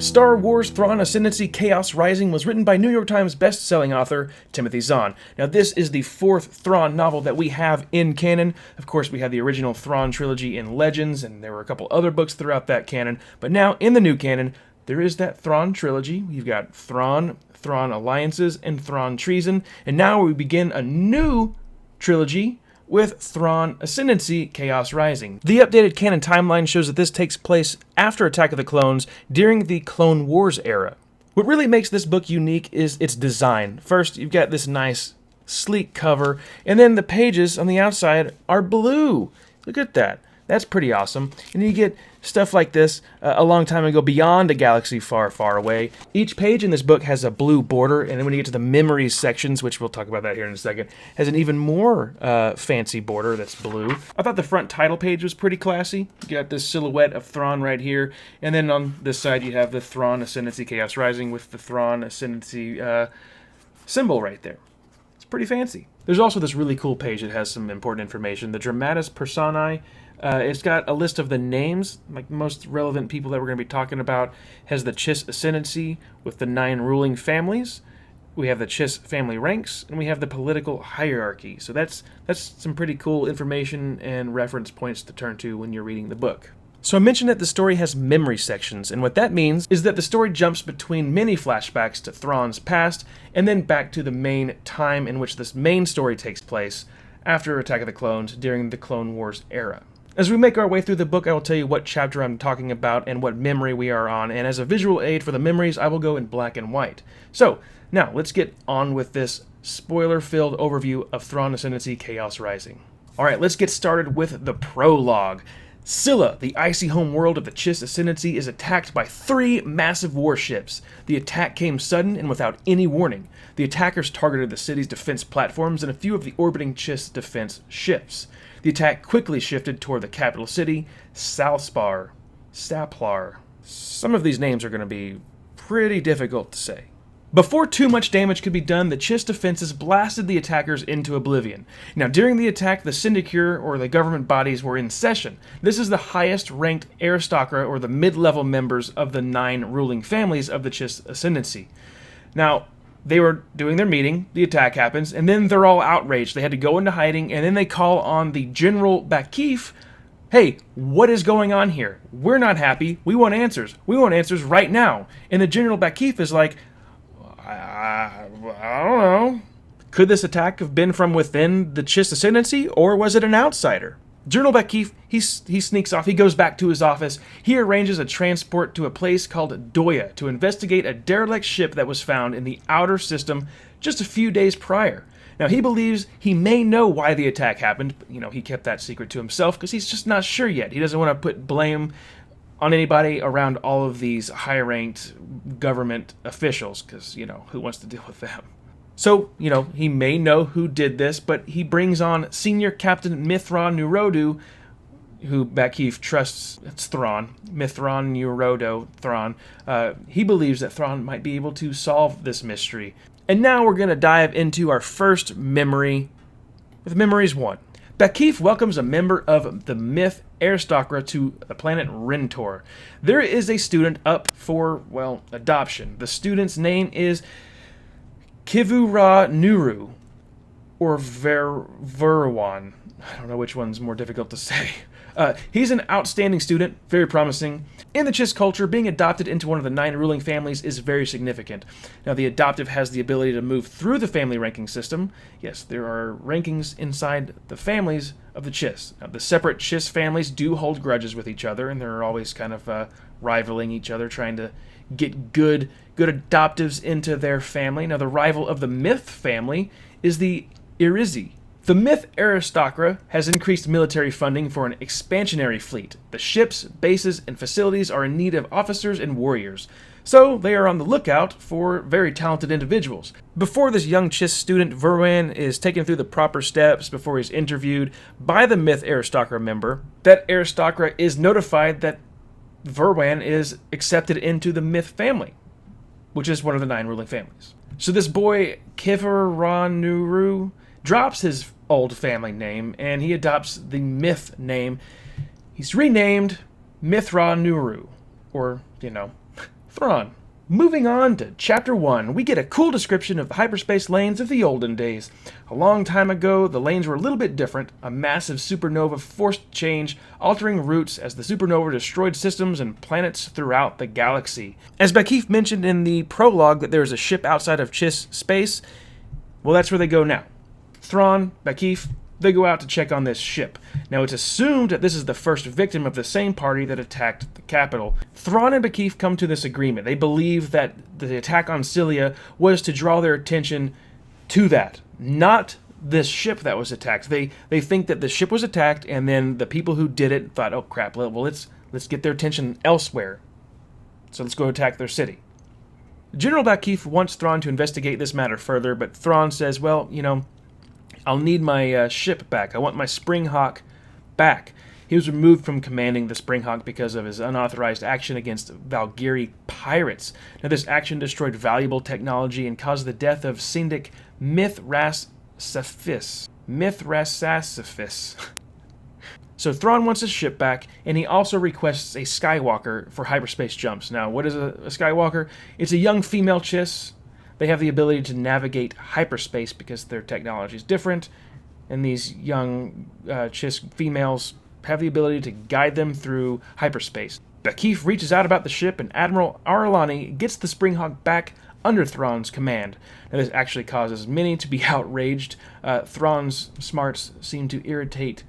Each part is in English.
Star Wars Thrawn Ascendancy Chaos Rising was written by New York Times best-selling author Timothy Zahn. Now, this is the fourth Thrawn novel that we have in canon. Of course, we had the original Thrawn trilogy in Legends, and there were a couple other books throughout that canon. But now, in the new canon, there is that Thrawn trilogy. You've got Thrawn, Thrawn Alliances, and Thrawn Treason. And now we begin a new trilogy with Thrawn Ascendancy Chaos Rising. The updated canon timeline shows that this takes place after Attack of the Clones during the Clone Wars era. What really makes this book unique is its design. First, you've got this nice, sleek cover, and then the pages on the outside are blue. Look at that. That's pretty awesome. And you get stuff like this a long time ago, beyond a galaxy far, far away. Each page in this book has a blue border, and then when you get to the memories sections, which we'll talk about that here in a second, has an even more fancy border that's blue. I thought the front title page was pretty classy. You got this silhouette of Thrawn right here, and then on this side you have the Thrawn Ascendancy Chaos Rising with the Thrawn Ascendancy symbol right there. It's pretty fancy. There's also this really cool page that has some important information. The Dramatis Personae. It's got a list of the names, like most relevant people that we're going to be talking about. Has the Chiss Ascendancy with the 9 ruling families. We have the Chiss family ranks, and we have the political hierarchy. So that's some pretty cool information and reference points to turn to when you're reading the book. So I mentioned that the story has memory sections, and what that means is that the story jumps between many flashbacks to Thrawn's past, and then back to the main time in which this main story takes place after Attack of the Clones during the Clone Wars era. As we make our way through the book, I will tell you what chapter I'm talking about and what memory we are on, and as a visual aid for the memories, I will go in black and white. So, now, let's get on with this spoiler-filled overview of Thrawn Ascendancy Chaos Rising. Alright, let's get started with the prologue. Scylla, the icy home world of the Chiss Ascendancy, is attacked by 3 massive warships. The attack came sudden and without any warning. The attackers targeted the city's defense platforms and a few of the orbiting Chiss defense ships. The attack quickly shifted toward the capital city, Saplar. Some of these names are going to be pretty difficult to say. Before too much damage could be done, the Chiss defenses blasted the attackers into oblivion. Now, during the attack, the Syndicure, or the government bodies, were in session. This is the highest-ranked aristocrat, or the mid-level members of the 9 ruling families of the Chiss Ascendancy. Now, they were doing their meeting, the attack happens, and then they're all outraged. They had to go into hiding, and then they call on the General Bakif. Hey, what is going on here? We're not happy. We want answers. We want answers right now. And the General Bakif is like, I don't know. Could this attack have been from within the Chiss Ascendancy, or was it an outsider? General Bakif, he sneaks off. He goes back to his office. He arranges a transport to a place called Doya to investigate a derelict ship that was found in the outer system just a few days prior. Now, he believes he may know why the attack happened. But, he kept that secret to himself because he's just not sure yet. He doesn't want to put blame on anybody around all of these high-ranked government officials because, who wants to deal with them? So, he may know who did this, but he brings on Senior Captain Mithron Nurodu, who Bakif trusts. It's Thrawn. Mithron Nurodo Thrawn. He believes that Thrawn might be able to solve this mystery. And now we're going to dive into our first memory with Memories 1. Bakif welcomes a member of the Myth aristocrat to the planet Rentor. There is a student up for, adoption. The student's name is Kivura Nuru, or Verwan. I don't know which one's more difficult to say. He's an outstanding student, very promising. In the Chiss culture, being adopted into one of the 9 ruling families is very significant. Now, the adoptive has the ability to move through the family ranking system. Yes, there are rankings inside the families of the Chiss. Now, the separate Chiss families do hold grudges with each other, and they're always kind of rivaling each other, trying to get good adoptives into their family. Now, the rival of the Myth family is the Irizi. The Myth aristocrat has increased military funding for an expansionary fleet. The ships, bases, and facilities are in need of officers and warriors, so they are on the lookout for very talented individuals. Before this young Chiss student, Verwan, is taken through the proper steps before he's interviewed by the Myth aristocrat member, that aristocrat is notified that Verwan is accepted into the Myth family, which is one of the 9 ruling families. So this boy, Kivaranuru, drops his old family name, and he adopts the Myth name. He's renamed Mithra Nuru, or, Thrawn. Moving on to Chapter 1, we get a cool description of the hyperspace lanes of the olden days. A long time ago, the lanes were a little bit different. A massive supernova forced change, altering routes as the supernova destroyed systems and planets throughout the galaxy. As Bakif mentioned in the prologue that there is a ship outside of Chiss space, well, that's where they go now. Thrawn, Bakif, they go out to check on this ship. Now, it's assumed that this is the first victim of the same party that attacked the capital. Thrawn and Bakif come to this agreement. They believe that the attack on Cilia was to draw their attention to that, not this ship that was attacked. They think that the ship was attacked, and then the people who did it thought, oh crap, well, let's get their attention elsewhere. So let's go attack their city. General Bakif wants Thrawn to investigate this matter further, but Thrawn says, well, I'll need my ship back. I want my Springhawk back. He was removed from commanding the Springhawk because of his unauthorized action against Valkyrie pirates. Now, this action destroyed valuable technology and caused the death of Syndic Mithrasaphis. So Thrawn wants his ship back, and he also requests a Skywalker for hyperspace jumps. Now, what is a Skywalker? It's a young female Chiss. They have the ability to navigate hyperspace because their technology is different, and these young Chiss females have the ability to guide them through hyperspace. Bakif reaches out about the ship, and Admiral Aralani gets the Springhawk back under Thrawn's command. Now, this actually causes many to be outraged. Thrawn's smarts seem to irritate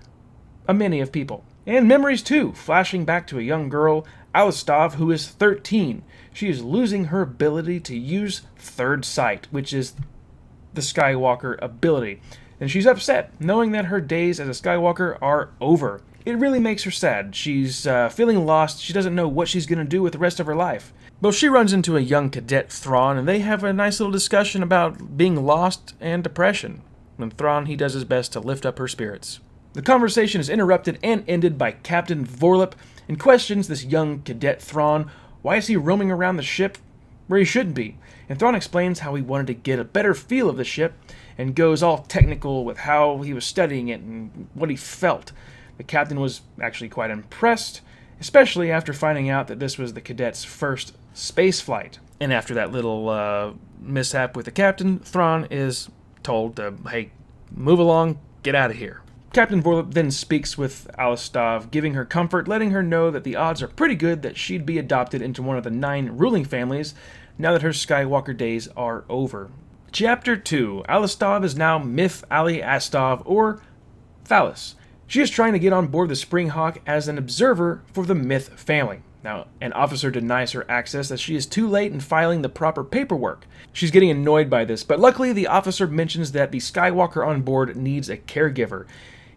many of people. And memories too, flashing back to a young girl, Alistov, who is 13. She is losing her ability to use third sight, which is the Skywalker ability. And she's upset, knowing that her days as a Skywalker are over. It really makes her sad. She's feeling lost. She doesn't know what she's going to do with the rest of her life. Well, she runs into a young cadet, Thrawn, and they have a nice little discussion about being lost and depression. And Thrawn, he does his best to lift up her spirits. The conversation is interrupted and ended by Captain Vorlip, and questions this young cadet Thrawn. Why is he roaming around the ship where he shouldn't be? And Thrawn explains how he wanted to get a better feel of the ship, and goes all technical with how he was studying it and what he felt. The captain was actually quite impressed, especially after finding out that this was the cadet's first space flight. And after that little mishap with the captain, Thrawn is told to, hey, move along, get out of here. Captain Vorlip then speaks with Alistov, giving her comfort, letting her know that the odds are pretty good that she'd be adopted into one of the 9 ruling families now that her Skywalker days are over. Chapter 2. Alistov is now Myth Ali Astov, or Thalos. She is trying to get on board the Springhawk as an observer for the Myth family. Now, an officer denies her access as she is too late in filing the proper paperwork. She's getting annoyed by this, but luckily the officer mentions that the Skywalker on board needs a caregiver.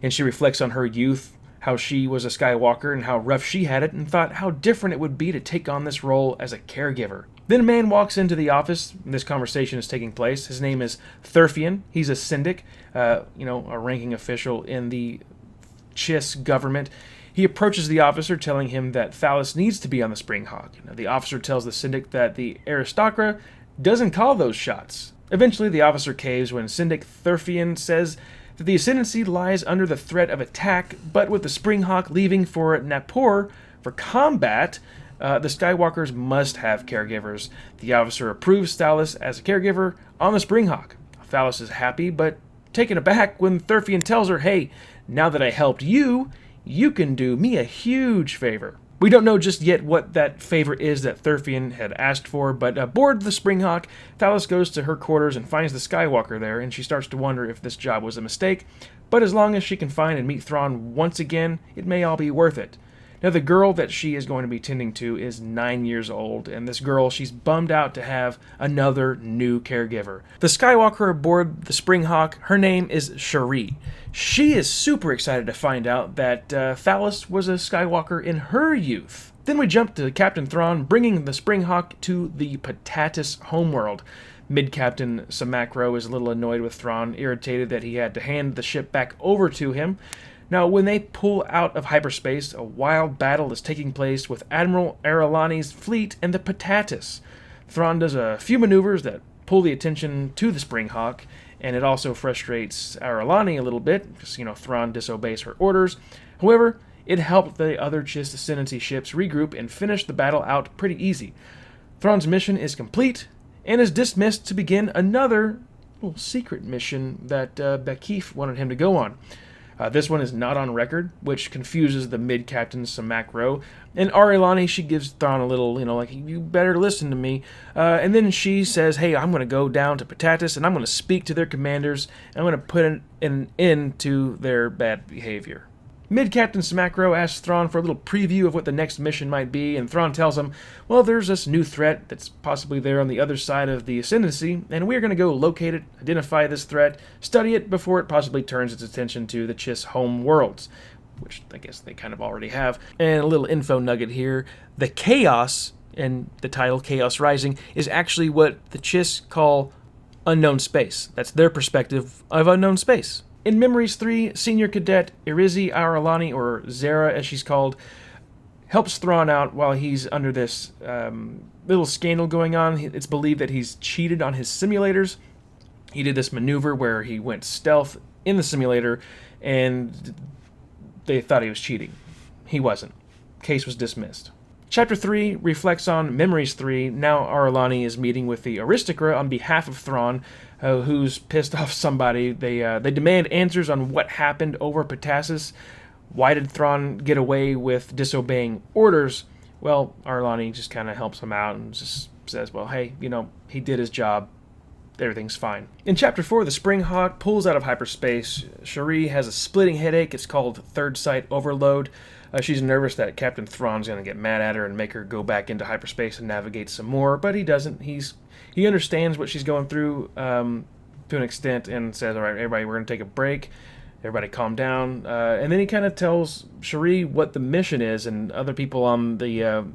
And she reflects on her youth, how she was a Skywalker and how rough she had it, and thought how different it would be to take on this role as a caregiver. Then a man walks into the office, and this conversation is taking place. His name is Thurfian. He's a syndic, a ranking official in the Chiss government. He approaches the officer, telling him that Thalos needs to be on the Springhawk. Now, the officer tells the syndic that the aristocrat doesn't call those shots. Eventually, the officer caves when Syndic Thurfian says that the Ascendancy lies under the threat of attack, but with the Springhawk leaving for Napor for combat, the Skywalkers must have caregivers. The officer approves Thalos as a caregiver on the Springhawk. Thalos is happy, but taken aback when Thurfian tells her, hey, now that I helped you, you can do me a huge favor. We don't know just yet what that favor is that Thurfian had asked for, but aboard the Springhawk, Thalos goes to her quarters and finds the Skywalker there, and she starts to wonder if this job was a mistake, but as long as she can find and meet Thrawn once again, it may all be worth it. Now, the girl that she is going to be tending to is 9 years old, and this girl, she's bummed out to have another new caregiver. The Skywalker aboard the Springhawk, her name is Cherie. She is super excited to find out that Thalos was a Skywalker in her youth. Then we jump to Captain Thrawn bringing the Springhawk to the Patatis homeworld. Mid-Captain Samacro is a little annoyed with Thrawn, irritated that he had to hand the ship back over to him. Now, when they pull out of hyperspace, a wild battle is taking place with Admiral Aralani's fleet and the Patatis. Thrawn does a few maneuvers that pull the attention to the Springhawk, and it also frustrates Aralani a little bit, because, Thrawn disobeys her orders. However, it helped the other Chiss Ascendancy ships regroup and finish the battle out pretty easy. Thrawn's mission is complete and is dismissed to begin another little secret mission that Bakif wanted him to go on. This one is not on record, which confuses the mid-captain Samacro. And Arilani, she gives Thrawn a little, like, you better listen to me. And then she says, hey, I'm going to go down to Patatis, and I'm going to speak to their commanders, and I'm going to put an end to their bad behavior. Mid-Captain Samacro asks Thrawn for a little preview of what the next mission might be, and Thrawn tells him, well, there's this new threat that's possibly there on the other side of the Ascendancy, and we're going to go locate it, identify this threat, study it before it possibly turns its attention to the Chiss home worlds, which I guess they kind of already have. And a little info nugget here, the Chaos, and the title Chaos Rising, is actually what the Chiss call unknown space. That's their perspective of unknown space. In Memories 3, Senior Cadet Irizi Arilani, or Zara as she's called, helps Thrawn out while he's under this little scandal going on. It's believed that he's cheated on his simulators. He did this maneuver where he went stealth in the simulator, and they thought he was cheating. He wasn't. Case was dismissed. Chapter 3 reflects on Memories 3. Now Arilani is meeting with the Aristocrat on behalf of Thrawn, who's pissed off somebody. They demand answers on what happened over Patasis. Why did Thrawn get away with disobeying orders? Well, Arilani just kind of helps him out and just says, well, hey, he did his job. Everything's fine. In Chapter 4, the Spring Hawk pulls out of hyperspace. Cherie has a splitting headache. It's called third sight overload. She's nervous that Captain Thrawn's going to get mad at her and make her go back into hyperspace and navigate some more, but he doesn't. He understands what she's going through to an extent and says, all right, everybody, we're going to take a break. Everybody calm down. And then he kind of tells Cherie what the mission is, and other people on the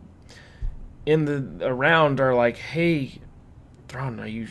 around are like, hey, Thrawn, you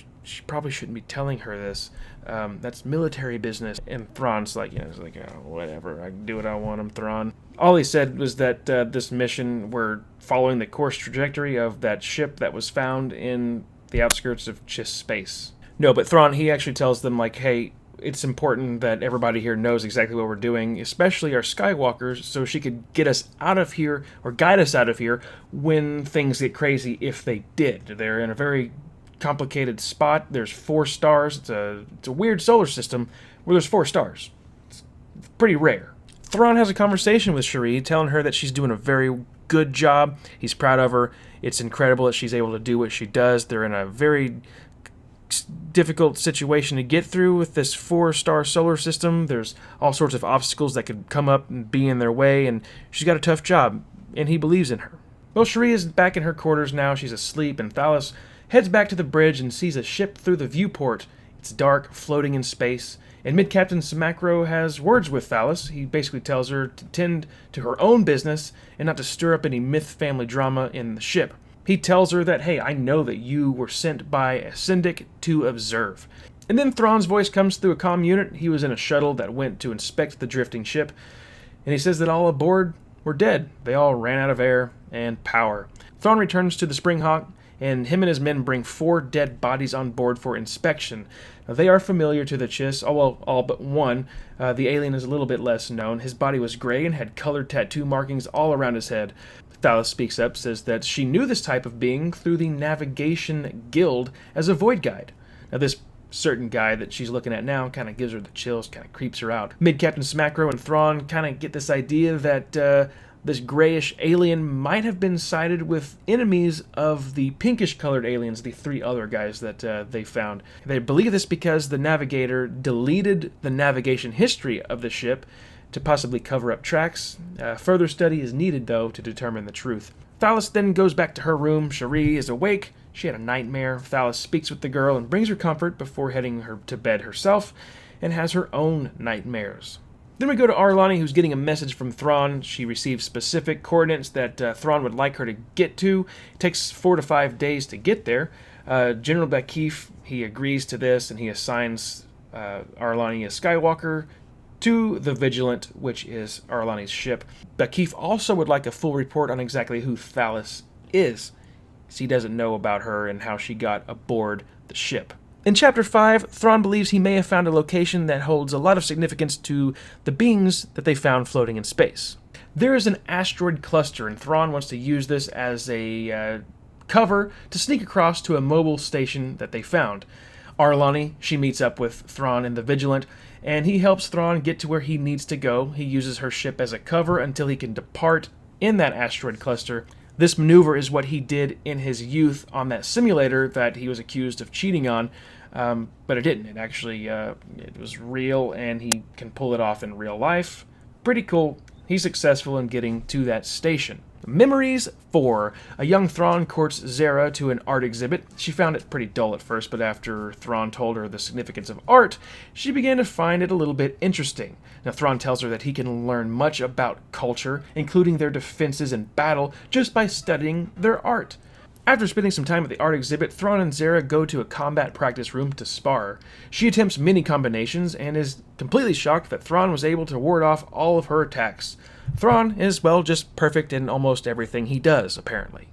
probably shouldn't be telling her this. That's military business. And Thrawn's like, oh, whatever. I can do what I want. I'm Thrawn. All he said was that this mission, we're following the course trajectory of that ship that was found in the outskirts of Chiss space. No, but Thrawn, he actually tells them, like, hey, it's important that everybody here knows exactly what we're doing, especially our Skywalkers, so she could get us out of here, or guide us out of here, when things get crazy, if they did. They're in a very complicated spot. There's 4 stars. It's a weird solar system where there's 4 stars. It's pretty rare. Thrawn has a conversation with Cherie, telling her that she's doing a very good job. He's proud of her. It's incredible that she's able to do what she does. They're in a very difficult situation to get through with this 4-star solar system. There's all sorts of obstacles that could come up and be in their way, and she's got a tough job, and he believes in her. Well, Cherie is back in her quarters now. She's asleep, and Thalos heads back to the bridge and sees a ship through the viewport. It's dark, floating in space, and Mid-Captain Samacro has words with Thalos. He basically tells her to tend to her own business and not to stir up any myth family drama in the ship. He tells her that, hey, I know that you were sent by a syndic to observe. And then Thrawn's voice comes through a comm unit. He was in a shuttle that went to inspect the drifting ship, and he says that all aboard were dead. They all ran out of air and power. Thrawn returns to the Spring Hawk, and him and his men bring 4 dead bodies on board for inspection. Now, they are familiar to the Chiss, all but one. The alien is a little bit less known. His body was gray and had colored tattoo markings all around his head. Thalos speaks up, says that she knew this type of being through the Navigation Guild as a void guide. Now, this certain guy that she's looking at now kind of gives her the chills, kind of creeps her out. Mid-Captain Samacro and Thrawn kind of get this idea that this grayish alien might have been sided with enemies of the pinkish-colored aliens, the 3 other guys that they found. They believe this because the Navigator deleted the navigation history of the ship to possibly cover up tracks. Further study is needed, though, to determine the truth. Thalos then goes back to her room. Cherie is awake. She had a nightmare. Thalos speaks with the girl and brings her comfort before heading her to bed herself, and has her own nightmares. Then we go to Arilani, who's getting a message from Thrawn. She receives specific coordinates that Thrawn would like her to get to. It takes 4 to 5 days to get there. General Bakif, he agrees to this, and he assigns Arilani a Skywalker to the Vigilant, which is Arilani's ship. Bakif also would like a full report on exactly who Thalos is, because he doesn't know about her and how she got aboard the ship. In Chapter 5, Thrawn believes he may have found a location that holds a lot of significance to the beings that they found floating in space. There is an asteroid cluster, and Thrawn wants to use this as a cover to sneak across to a mobile station that they found. Arlani, she meets up with Thrawn and the Vigilant, and he helps Thrawn get to where he needs to go. He uses her ship as a cover until he can depart in that asteroid cluster. This maneuver is what he did in his youth on that simulator that he was accused of cheating on, but it didn't. It actually it was real, and he can pull it off in real life. Pretty cool. He's successful in getting to that station. Memories 4. A young Thrawn courts Zara to an art exhibit. She found it pretty dull at first, but after Thrawn told her the significance of art, she began to find it a little bit interesting. Now, Thrawn tells her that he can learn much about culture, including their defenses in battle, just by studying their art. After spending some time at the art exhibit, Thrawn and Zara go to a combat practice room to spar. She attempts many combinations and is completely shocked that Thrawn was able to ward off all of her attacks. Thrawn is, well, just perfect in almost everything he does, apparently.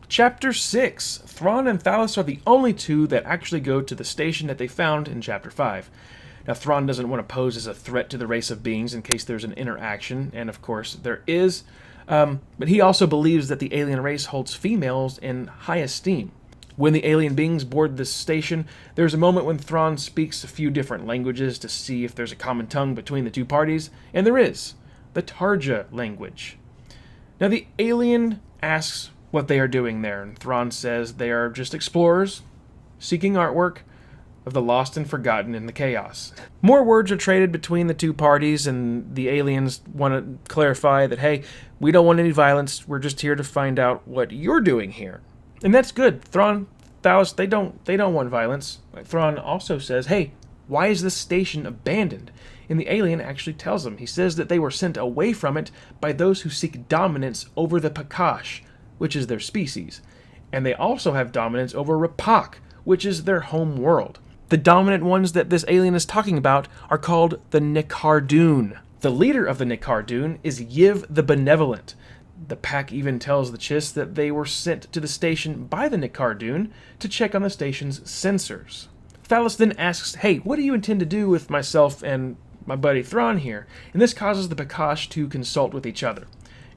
Chapter 6. Thrawn and Thalos are the only two that actually go to the station that they found in Chapter 5. Now, Thrawn doesn't want to pose as a threat to the race of beings in case there's an interaction, and of course there is, but he also believes that the alien race holds females in high esteem. When the alien beings board this station, there's a moment when Thrawn speaks a few different languages to see if there's a common tongue between the two parties, and there is. The Tarja language. Now, the alien asks what they are doing there, and Thrawn says they are just explorers seeking artwork of the lost and forgotten in the chaos. More words are traded between the two parties, and the aliens want to clarify that, hey, we don't want any violence, we're just here to find out what you're doing here. And that's good. Thrawn, Thalos, they don't want violence. Thrawn also says, hey, why is this station abandoned? And the alien actually tells him. He says that they were sent away from it by those who seek dominance over the Pakash, which is their species. And they also have dominance over Rapak, which is their home world. The dominant ones that this alien is talking about are called the Nikardun. The leader of the Nikardun is Yiv the Benevolent. The pack even tells the Chiss that they were sent to the station by the Nikardun to check on the station's sensors. Thalos then asks, hey, what do you intend to do with myself and my buddy Thrawn here? And this causes the Pakash to consult with each other.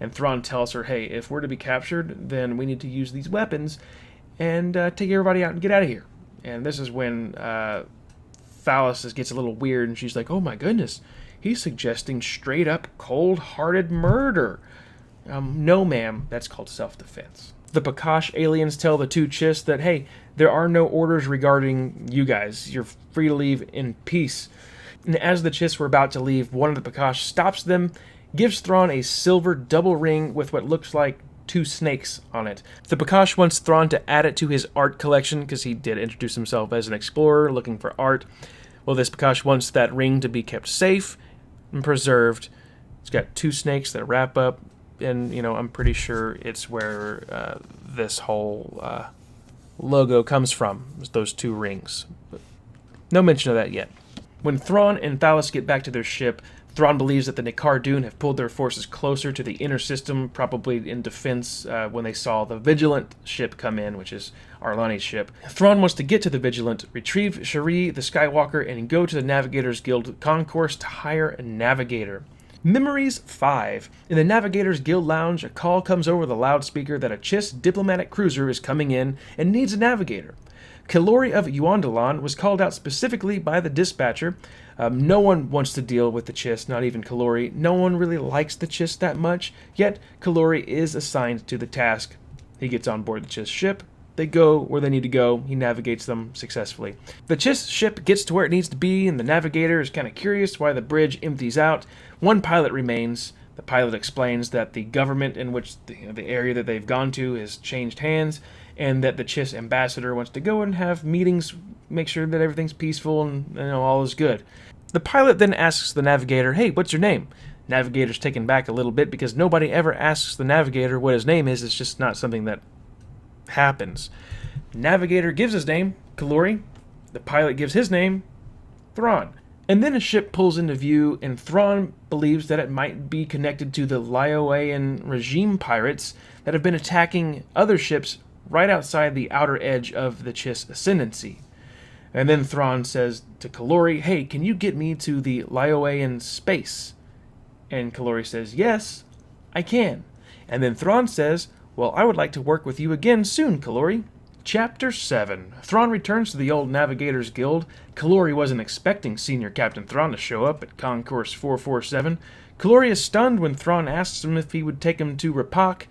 And Thrawn tells her, hey, if we're to be captured, then we need to use these weapons and take everybody out and get out of here. And this is when Thalos gets a little weird, and she's like, oh my goodness, he's suggesting straight up cold-hearted murder. No ma'am, that's called self-defense. The Pakash aliens tell the two Chiss that, hey, there are no orders regarding you guys. You're free to leave in peace. And as the Chiss were about to leave, one of the Pakash stops them, gives Thrawn a silver double ring with what looks like 2 snakes on it. The Pakash wants Thrawn to add it to his art collection because he did introduce himself as an explorer looking for art. Well, this Pakash wants that ring to be kept safe and preserved. It's got 2 snakes that wrap up, and, I'm pretty sure it's where this whole logo comes from, those 2 rings. But no mention of that yet. When Thrawn and Thalos get back to their ship, Thrawn believes that the Nikardun have pulled their forces closer to the inner system, probably in defense when they saw the Vigilant ship come in, which is Arlani's ship. Thrawn wants to get to the Vigilant, retrieve Shari, the Skywalker, and go to the Navigators Guild concourse to hire a navigator. Memories 5. In the Navigators Guild lounge, a call comes over the loudspeaker that a Chiss diplomatic cruiser is coming in and needs a navigator. Kalori of Yuandalan was called out specifically by the dispatcher. No one wants to deal with the Chiss, not even Kalori. No one really likes the Chiss that much, yet Kalori is assigned to the task. He gets on board the Chiss ship. They go where they need to go. He navigates them successfully. The Chiss ship gets to where it needs to be, and the navigator is kind of curious why the bridge empties out. One pilot remains. The pilot explains that the government in which the area that they've gone to has changed hands, and that the Chiss ambassador wants to go and have meetings, make sure that everything's peaceful and all is good. The pilot then asks the navigator, hey, what's your name? Navigator's taken back a little bit because nobody ever asks the navigator what his name is. It's just not something that happens. Navigator gives his name, Kalori. The pilot gives his name, Thrawn. And then a ship pulls into view, and Thrawn believes that it might be connected to the Lioayan regime pirates that have been attacking other ships right outside the outer edge of the Chiss Ascendancy. And then Thrawn says to Kalori, hey, can you get me to the Lioayan space? And Kalori says, yes, I can. And then Thrawn says, Well, I would like to work with you again soon, Kalori. Chapter 7. Thrawn returns to the old Navigators Guild. Kalori wasn't expecting Senior Captain Thrawn to show up at Concourse 447. Kalori is stunned when Thrawn asks him if he would take him to Rapak,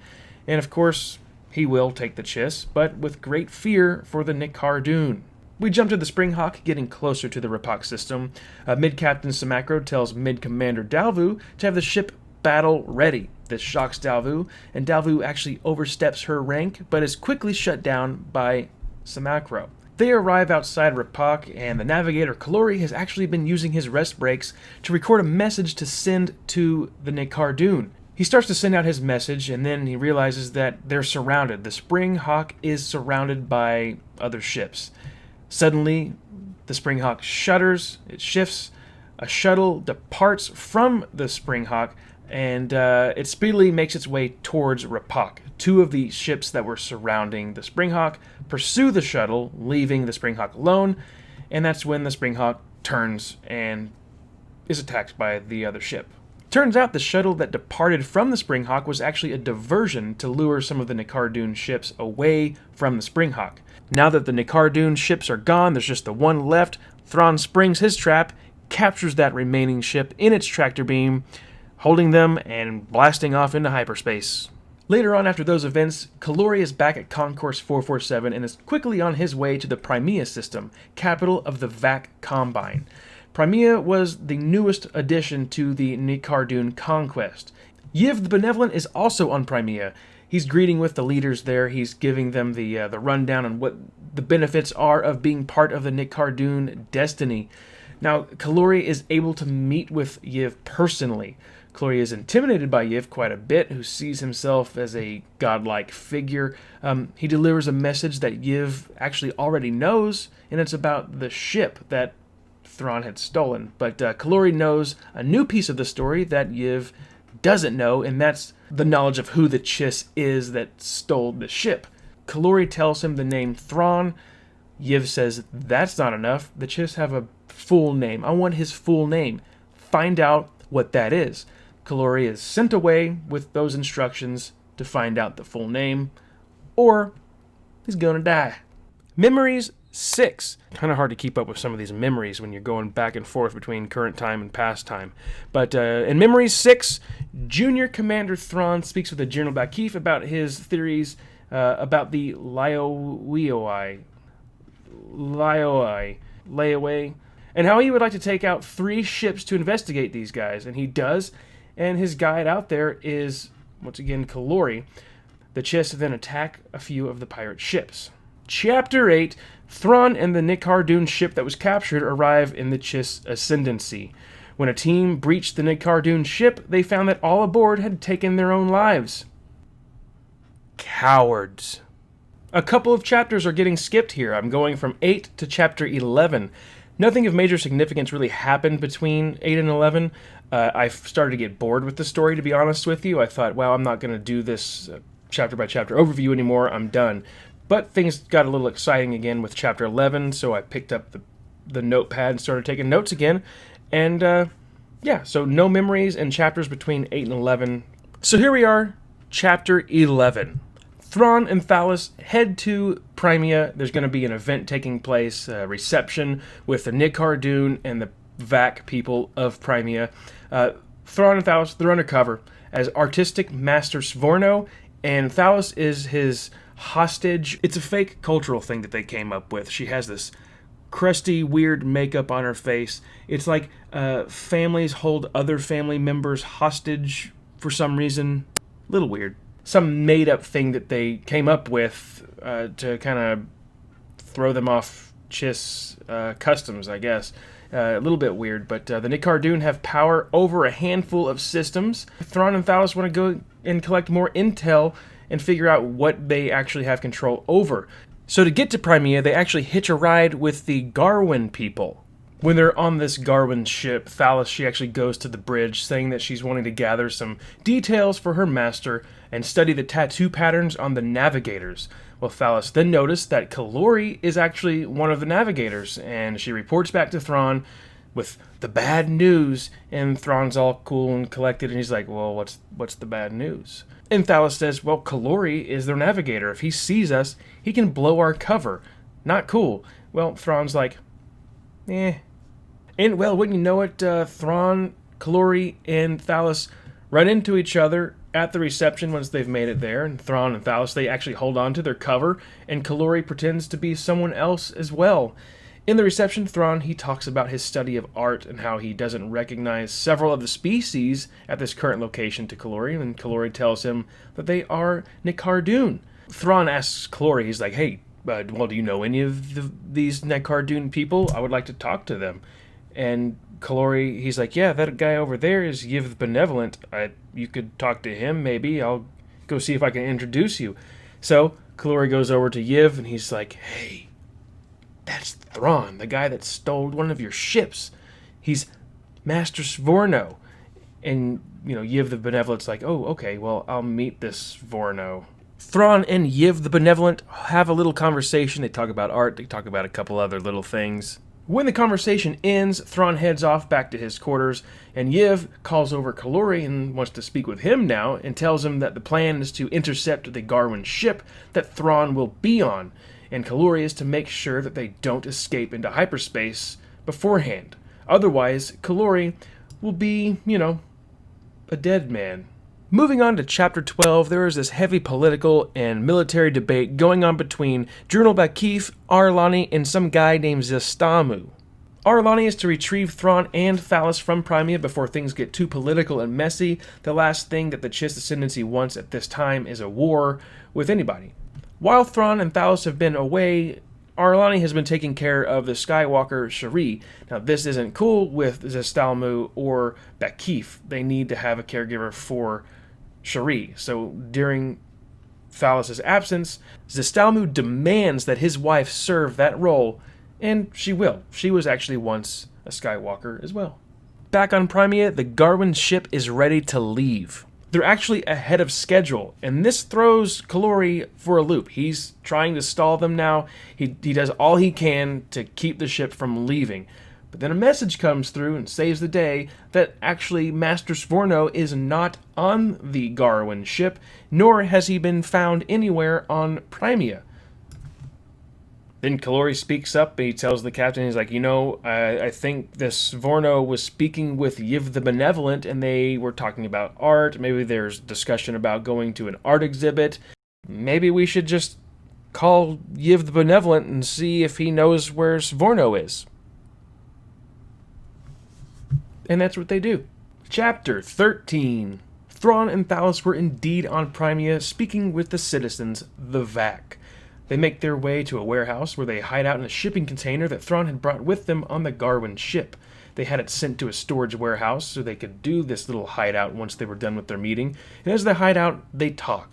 and of course, he will take the Chiss, but with great fear for the Nikardun. We jump to the Springhawk, getting closer to the Rapak system. Mid-Captain Samacro tells Mid-Commander Dalvu to have the ship battle ready. This shocks Dalvu, and Dalvu actually oversteps her rank, but is quickly shut down by Samacro. They arrive outside Rapak, and the navigator Kalori has actually been using his rest breaks to record a message to send to the Nikardun. He starts to send out his message, and then he realizes that they're surrounded. The Springhawk is surrounded by other ships. Suddenly, the Springhawk shudders, it shifts, a shuttle departs from the Springhawk, and it speedily makes its way towards Rapak. Two of the ships that were surrounding the Springhawk pursue the shuttle, leaving the Springhawk alone, and that's when the Springhawk turns and is attacked by the other ship. Turns out the shuttle that departed from the Springhawk was actually a diversion to lure some of the Nikardun ships away from the Springhawk. Now that the Nikardun ships are gone, there's just the one left. Thrawn springs his trap, captures that remaining ship in its tractor beam, holding them and blasting off into hyperspace. Later on after those events, Kalori is back at Concourse 447 and is quickly on his way to the Primea system, capital of the Vac Combine. Primea was the newest addition to the Nikardun conquest. Yiv the Benevolent is also on Primea. He's greeting with the leaders there. He's giving them the rundown on what the benefits are of being part of the Nikardun Destiny. Now, Kalori is able to meet with Yiv personally. Kalori is intimidated by Yiv quite a bit, who sees himself as a godlike figure. He delivers a message that Yiv actually already knows, and it's about the ship that Thrawn had stolen. But Kalori knows a new piece of the story that Yiv doesn't know, and that's the knowledge of who the Chiss is that stole the ship. Kalori tells him the name Thrawn. Yiv says, that's not enough. The Chiss have a full name. I want his full name. Find out what that is. Kalori is sent away with those instructions to find out the full name, or he's gonna die. Memories 6. Kind of hard to keep up with some of these memories when you're going back and forth between current time and past time. But in Memories 6, Junior Commander Thrawn speaks with the General Bakif about his theories about the layaway, and how he would like to take out 3 ships to investigate these guys, and he does. And his guide out there is, once again, Kalori. The Chiss then attack a few of the pirate ships. Chapter 8, Thrawn and the Nikardun ship that was captured arrive in the Chiss Ascendancy. When a team breached the Nikardun ship, they found that all aboard had taken their own lives. Cowards. A couple of chapters are getting skipped here. I'm going from 8 to chapter 11. Nothing of major significance really happened between 8 and 11. I started to get bored with the story, to be honest with you. I thought, well, I'm not going to do this chapter-by-chapter overview anymore. I'm done. But things got a little exciting again with chapter 11, so I picked up the notepad and started taking notes again. And, so no memories and chapters between 8 and 11. So here we are, chapter 11. Thrawn and Thalos head to Primea. There's going to be an event taking place, a reception with the Nikardun and the Vac people of Primea. Thrawn and Thalos, they're undercover as artistic master Svorno, and Thalos is his hostage. It's a fake cultural thing that they came up with. She has this crusty, weird makeup on her face. It's like families hold other family members hostage for some reason. A little weird. Some made-up thing that they came up with to kind of throw them off Chiss customs, I guess. A little bit weird, but the Nikardun have power over a handful of systems. Thrawn and Thalos want to go and collect more intel and figure out what they actually have control over. So to get to Primea, they actually hitch a ride with the Garwin people. When they're on this Garwin ship, Thalos, she actually goes to the bridge, saying that she's wanting to gather some details for her master and study the tattoo patterns on the navigators. Well, Thalos then noticed that Kalori is actually one of the navigators, and she reports back to Thrawn with the bad news, and Thrawn's all cool and collected, and he's like, well, what's the bad news? And Thalos says, well, Kalori is their navigator. If he sees us, he can blow our cover. Not cool. Well, Thrawn's like, eh. And, well, wouldn't you know it, Thrawn, Kalori, and Thalos run into each other at the reception once they've made it there. And Thrawn and Thalos, they actually hold on to their cover, and Kalori pretends to be someone else as well. In the reception, Thrawn, he talks about his study of art and how he doesn't recognize several of the species at this current location to Kalori, and Kalori tells him that they are Nikardun. Thrawn asks Kalori, he's like, hey, well, do you know any of these Nikardun people? I would like to talk to them. And Kalori, he's like, yeah, that guy over there is Yiv the Benevolent. You could talk to him, maybe. I'll go see if I can introduce you. So Kalori goes over to Yiv, and he's like, hey, that's Thrawn, the guy that stole one of your ships. He's Master Svorno. And, Yiv the Benevolent's like, oh, okay, well, I'll meet this Svorno. Thrawn and Yiv the Benevolent have a little conversation. They talk about art. They talk about a couple other little things. When the conversation ends, Thrawn heads off back to his quarters, and Yiv calls over Kalori and wants to speak with him now, and tells him that the plan is to intercept the Garwin ship that Thrawn will be on, and Kalori is to make sure that they don't escape into hyperspace beforehand. Otherwise, Kalori will be, a dead man. Moving on to Chapter 12, there is this heavy political and military debate going on between General Bakif, Arlani, and some guy named Zestamu. Arlani is to retrieve Thrawn and Thalos from Crimea before things get too political and messy. The last thing that the Chiss Ascendancy wants at this time is a war with anybody. While Thrawn and Thalos have been away, Arlani has been taking care of the Skywalker Shuri. Now, this isn't cool with Zestamu or Bakif. They need to have a caregiver for Shuri. So during Thalos' absence, Zestamu demands that his wife serve that role, and she will. She was actually once a Skywalker as well. Back on Crimea, the Garwin ship is ready to leave. They're actually ahead of schedule, and this throws Kalori for a loop. He's trying to stall them now. He does all he can to keep the ship from leaving. But then a message comes through and saves the day that actually Master Svorno is not on the Garwin ship, nor has he been found anywhere on Crimea. Then Kalori speaks up and he tells the captain, he's like, I think this Svorno was speaking with Yiv the Benevolent and they were talking about art. Maybe there's discussion about going to an art exhibit. Maybe we should just call Yiv the Benevolent and see if he knows where Svorno is. And that's what they do. Chapter 13. Thrawn and Thalos were indeed on Crimea, speaking with the citizens, the Vac. They make their way to a warehouse where they hide out in a shipping container that Thrawn had brought with them on the Garwin ship. They had it sent to a storage warehouse so they could do this little hideout once they were done with their meeting. And as they hide out, they talk.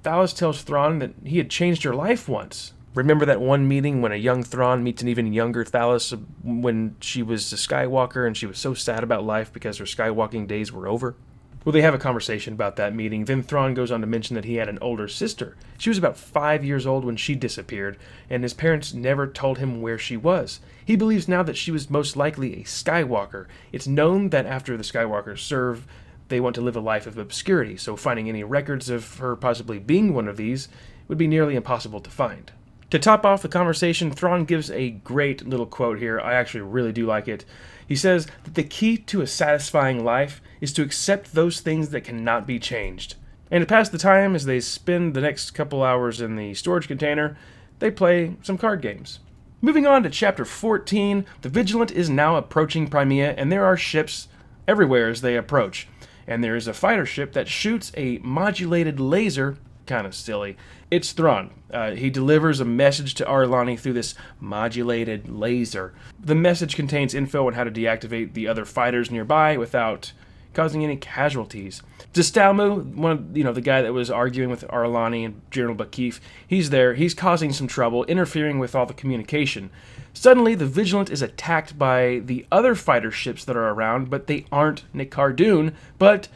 Thalos tells Thrawn that he had changed her life once. Remember that one meeting when a young Thrawn meets an even younger Thalos when she was a Skywalker and she was so sad about life because her Skywalking days were over? Well, they have a conversation about that meeting. Then Thrawn goes on to mention that he had an older sister. She was about 5 years old when she disappeared, and his parents never told him where she was. He believes now that she was most likely a Skywalker. It's known that after the Skywalkers serve, they want to live a life of obscurity, so finding any records of her possibly being one of these would be nearly impossible to find. To top off the conversation, Thrawn gives a great little quote here. I actually really do like it. He says that the key to a satisfying life is to accept those things that cannot be changed. And to pass the time as they spend the next couple hours in the storage container, they play some card games. Moving on to Chapter 14, the Vigilant is now approaching Crimea, and there are ships everywhere as they approach. And there is a fighter ship that shoots a modulated laser. Kind of silly. It's Thrawn. He delivers a message to Arlani through this modulated laser. The message contains info on how to deactivate the other fighters nearby without causing any casualties. Zestamu, the guy that was arguing with Arlani and General Bakif, he's there. He's causing some trouble, interfering with all the communication. Suddenly, the Vigilant is attacked by the other fighter ships that are around, but they aren't Nikardun, but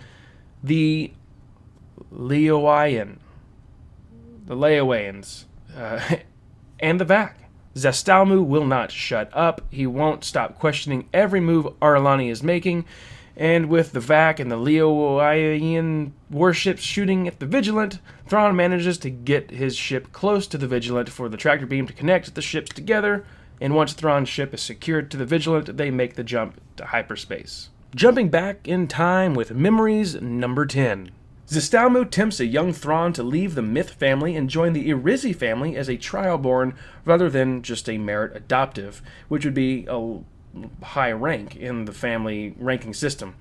the Leoian. The Leoians, and the Vac. Zestamu will not shut up. He won't stop questioning every move Arlani is making, And with the Vac and the Leoian warships shooting at the Vigilant, Thrawn manages to get his ship close to the Vigilant for the tractor beam to connect the ships together, and once Thrawn's ship is secured to the Vigilant, they make the jump to hyperspace. Jumping back in time with Memories number 10. Zistalmu tempts a young Thrawn to leave the Myth family and join the Irizi family as a trialborn rather than just a merit adoptive, which would be a high rank in the family ranking system.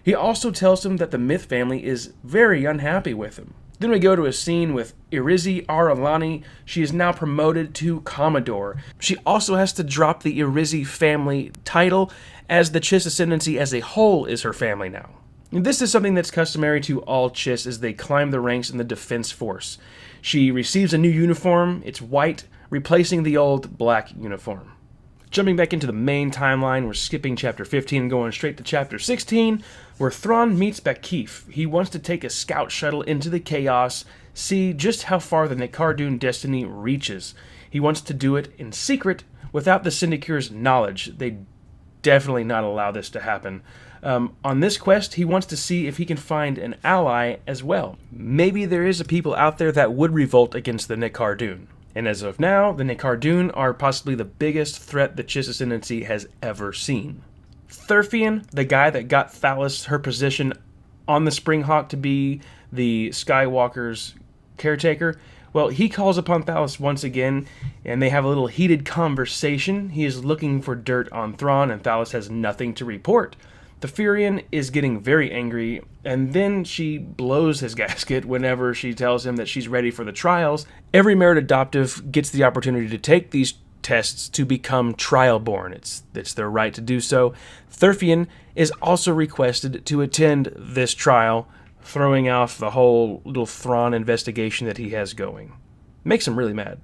He also tells him that the Myth family is very unhappy with him. Then we go to a scene with Irizi Aralani. She is now promoted to Commodore. She also has to drop the Irizi family title, as the Chiss Ascendancy as a whole is her family now. And this is something that's customary to all Chiss as they climb the ranks in the Defense Force. She receives a new uniform. It's white, replacing the old black uniform. Jumping back into the main timeline, we're skipping Chapter 15 and going straight to Chapter 16, where Thrawn meets Bakif. He wants to take a scout shuttle into the chaos, see just how far the Nikardun Destiny reaches. He wants to do it in secret, without the Syndicure's knowledge. They'd definitely not allow this to happen. On this quest, he wants to see if he can find an ally as well. Maybe there is a people out there that would revolt against the Nikardun. And as of now, the Nikardun are possibly the biggest threat the Chiss Ascendancy has ever seen. Thurfian, the guy that got Thalas her position on the Springhawk to be the Skywalker's caretaker, well, he calls upon Thalas once again, and they have a little heated conversation. He is looking for dirt on Thrawn, and Thalas has nothing to report. The Furian is getting very angry, and then she blows his gasket whenever she tells him that she's ready for the trials. Every merit adoptive gets the opportunity to take these tests to become trialborn. It's their right to do so. Thurfian is also requested to attend this trial, throwing off the whole little Thrawn investigation that he has going. Makes him really mad.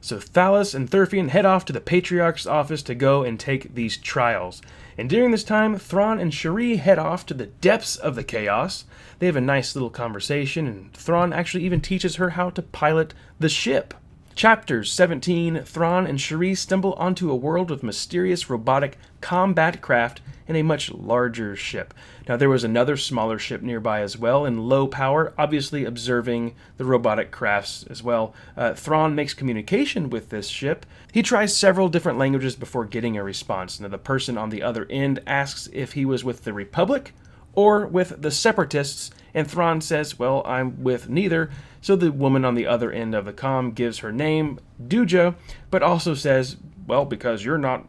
So Thalas and Thurfian head off to the Patriarch's office to go and take these trials. And during this time, Thrawn and Cherie head off to the depths of the chaos. They have a nice little conversation, and Thrawn actually even teaches her how to pilot the ship. Chapter 17, Thrawn and Cherie stumble onto a world with mysterious robotic combat craft and a much larger ship. Now, there was another smaller ship nearby as well, in low power, obviously observing the robotic crafts as well. Thrawn makes communication with this ship. He tries several different languages before getting a response. Now, the person on the other end asks if he was with the Republic or with the Separatists, and Thrawn says, well, I'm with neither. So the woman on the other end of the comm gives her name, Duja, but also says, well, because you're not,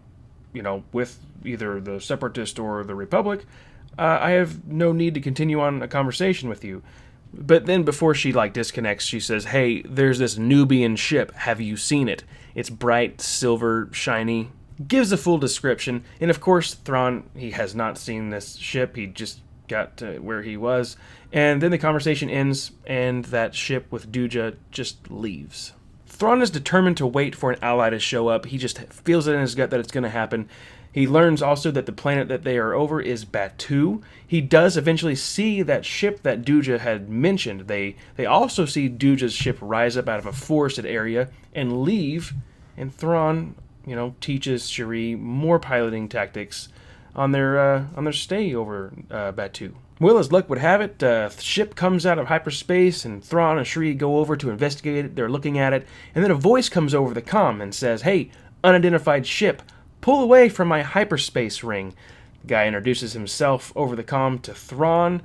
with either the Separatist or the Republic, I have no need to continue on a conversation with you. But then before she disconnects, she says, hey, there's this Nubian ship. Have you seen it? It's bright, silver, shiny. Gives a full description. And of course, Thrawn, he has not seen this ship. He just got to where he was. And then the conversation ends, and that ship with Duja just leaves. Thrawn is determined to wait for an ally to show up. He just feels it in his gut that it's going to happen. He learns also that the planet that they are over is Batuu. He does eventually see that ship that Duja had mentioned. They also see Duja's ship rise up out of a forested area and leave. And Thrawn, teaches Cherie more piloting tactics on their stay over Batuu. Well, as luck would have it, the ship comes out of hyperspace, and Thrawn and Cherie go over to investigate it. They're looking at it, and then a voice comes over the comm and says, hey, unidentified ship, pull away from my hyperspace ring. The guy introduces himself over the comm to Thrawn,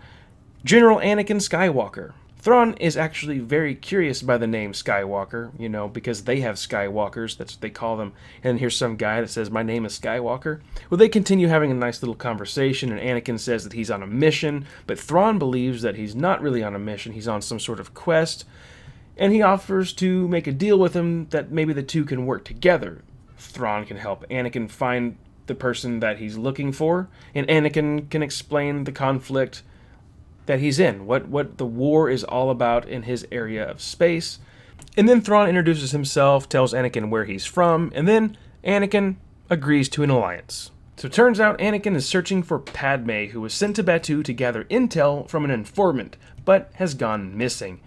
General Anakin Skywalker. Thrawn is actually very curious by the name Skywalker, because they have Skywalkers, that's what they call them. And here's some guy that says, my name is Skywalker. Well, they continue having a nice little conversation, and Anakin says that he's on a mission, but Thrawn believes that he's not really on a mission, he's on some sort of quest, and he offers to make a deal with him that maybe the two can work together. Thrawn can help Anakin find the person that he's looking for, and Anakin can explain the conflict that he's in, what the war is all about in his area of space. And then Thrawn introduces himself, tells Anakin where he's from, and then Anakin agrees to an alliance. So it turns out Anakin is searching for Padme, who was sent to Batuu to gather intel from an informant, but has gone missing.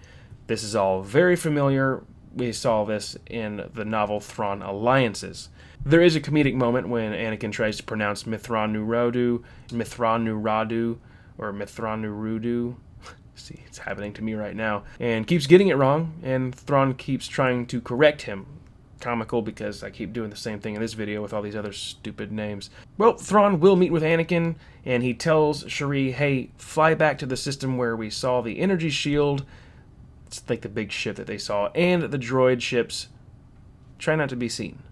This is all very familiar we saw this in the novel Thrawn Alliances. There is a comedic moment when Anakin tries to pronounce Mithranuradu, or Mithranurudu. See, it's happening to me right now. And keeps getting it wrong, and Thrawn keeps trying to correct him. Comical because I keep doing the same thing in this video with all these other stupid names. Well, Thrawn will meet with Anakin, and he tells Cherie, hey, fly back to the system where we saw the energy shield. It's like the big ship that they saw, and the droid ships. Try not to be seen.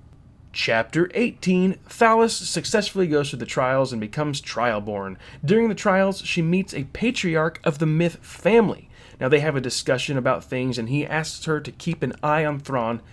Chapter 18, Thalas successfully goes through the trials and becomes trialborn. During the trials, she meets a patriarch of the Myth family. Now they have a discussion about things, and he asks her to keep an eye on Thrawn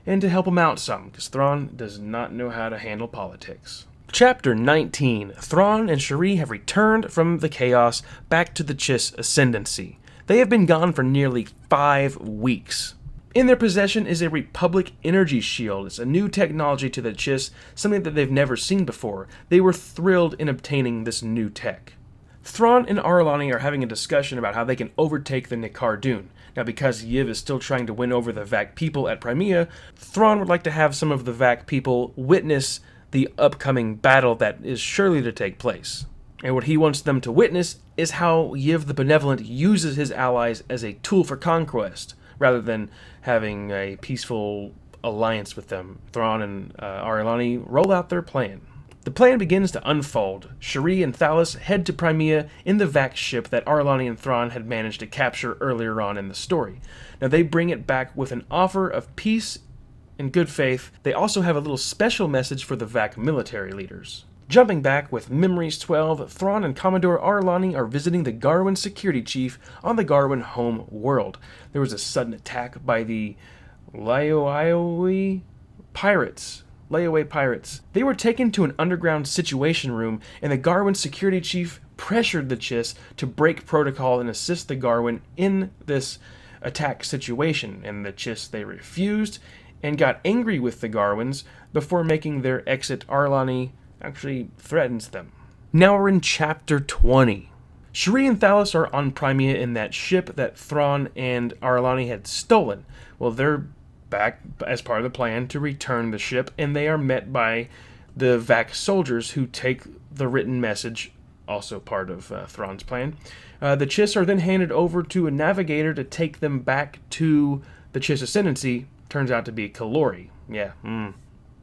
and to help him out some, because Thrawn does not know how to handle politics. Chapter 19, Thrawn and Cherie have returned from the chaos back to the Chiss Ascendancy. They have been gone for nearly 5 weeks. In their possession is a Republic energy shield. It's a new technology to the Chiss, something that they've never seen before. They were thrilled in obtaining this new tech. Thrawn and Arlani are having a discussion about how they can overtake the Nikardun. Now, because Yiv is still trying to win over the Vac people at Crimea, Thrawn would like to have some of the Vac people witness the upcoming battle that is surely to take place. And what he wants them to witness is how Yiv the Benevolent uses his allies as a tool for conquest, rather than having a peaceful alliance with them. Thrawn and Arlani roll out their plan. The plan begins to unfold. Cherie and Thalas head to Crimea in the Vac ship that Arlani and Thrawn had managed to capture earlier on in the story. Now they bring it back with an offer of peace and good faith. They also have a little special message for the Vac military leaders. Jumping back with Memories 12, Thrawn and Commodore Arlani are visiting the Garwin security chief on the Garwin home world. There was a sudden attack by the Layaway pirates. They were taken to an underground situation room, and the Garwin security chief pressured the Chiss to break protocol and assist the Garwin in this attack situation. And the Chiss, they refused and got angry with the Garwins before making their exit. Arlani actually threatens them. Now we're in Chapter 20. Cherie and Thalas are on Crimea in that ship that Thrawn and Arlani had stolen. Well, they're back as part of the plan to return the ship, and they are met by the Vac soldiers who take the written message, also part of Thrawn's plan. The Chiss are then handed over to a navigator to take them back to the Chiss Ascendancy. Turns out to be Kalori. Yeah,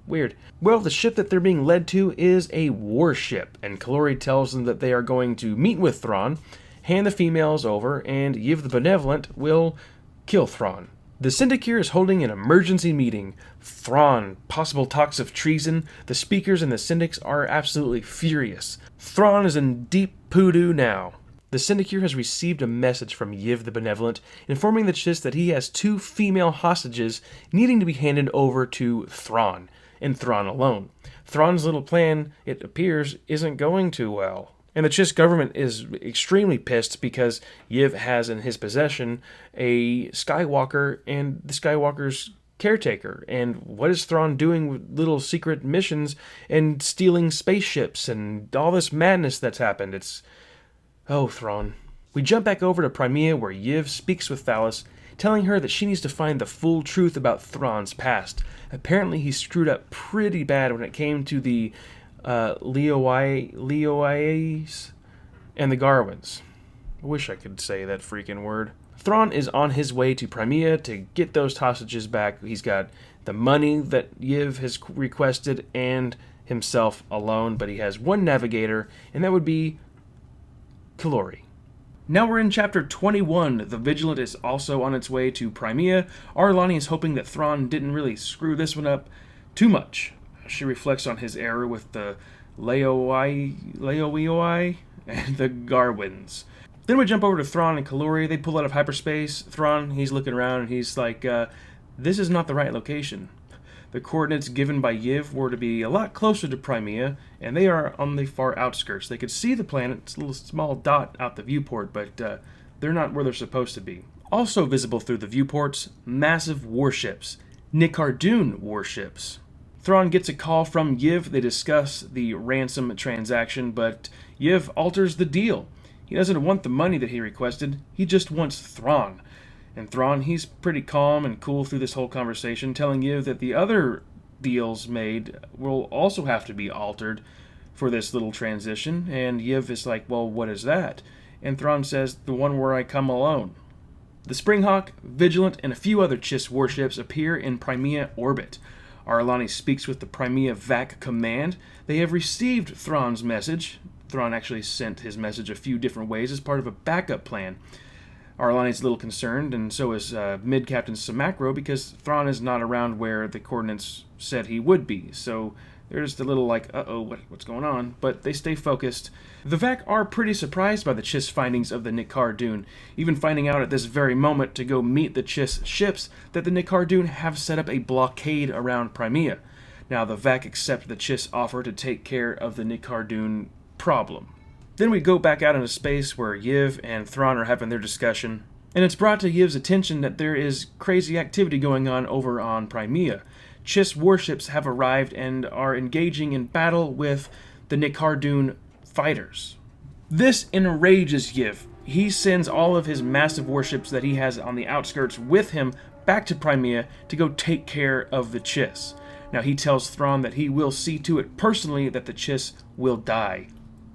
weird. Well, the ship that they're being led to is a warship, and Kalori tells them that they are going to meet with Thrawn, hand the females over, and Yiv the Benevolent will kill Thrawn. The Syndicate is holding an emergency meeting. Thrawn, possible talks of treason. The speakers and the Syndics are absolutely furious. Thrawn is in deep poodoo now. The Syndicate has received a message from Yiv the Benevolent informing the Chiss that he has 2 female hostages needing to be handed over to Thrawn, and Thrawn alone. Thrawn's little plan, it appears, isn't going too well. And the Chiss government is extremely pissed because Yiv has in his possession a Skywalker and the Skywalker's caretaker. And what is Thrawn doing with little secret missions and stealing spaceships and all this madness that's happened? It's... oh, Thrawn. We jump back over to Crimea where Yiv speaks with Thalas, telling her that she needs to find the full truth about Thrawn's past. Apparently he screwed up pretty bad when it came to the Leoies and the Garwins. I wish I could say that freaking word. Thrawn is on his way to Crimea to get those hostages back. He's got the money that Yiv has requested and himself alone, but he has one navigator, and that would be Kalori. Now we're in Chapter 21. The Vigilant is also on its way to Crimea. Arlani is hoping that Thrawn didn't really screw this one up too much. She reflects on his error with the Leoioi and the Garwins. Then we jump over to Thrawn and Kalori. They pull out of hyperspace. Thrawn, he's looking around and he's like, this is not the right location. The coordinates given by Yiv were to be a lot closer to Crimea, and they are on the far outskirts. They could see the planet, it's a little small dot out the viewport, but they're not where they're supposed to be. Also visible through the viewports, massive warships, Nikardun warships. Thrawn gets a call from Yiv. They discuss the ransom transaction, but Yiv alters the deal. He doesn't want the money that he requested, he just wants Thrawn. And Thrawn, he's pretty calm and cool through this whole conversation, telling Yiv that the other deals made will also have to be altered for this little transition. And Yiv is like, well, what is that? And Thrawn says, the one where I come alone. The Springhawk, Vigilant, and a few other Chiss warships appear in Primea orbit. Ar'alani speaks with the Primea VAC command. They have received Thrawn's message. Thrawn actually sent his message a few different ways as part of a backup plan. Ar'alani's a little concerned, and so is Mid-Captain Samacro, because Thrawn is not around where the coordinates said he would be. So they're just a little like, uh-oh, what's going on? But they stay focused. The VAC are pretty surprised by the Chiss findings of the Nikardun, even finding out at this very moment to go meet the Chiss ships that the Nikardun have set up a blockade around Primea. Now the VAC accept the Chiss offer to take care of the Nikardun problem. Then we go back out into space where Yiv and Thrawn are having their discussion, and it's brought to Yiv's attention that there is crazy activity going on over on Primea. Chiss warships have arrived and are engaging in battle with the Nikardun fighters. This enrages Yiv. He sends all of his massive warships that he has on the outskirts with him back to Primea to go take care of the Chiss. Now he tells Thrawn that he will see to it personally that the Chiss will die.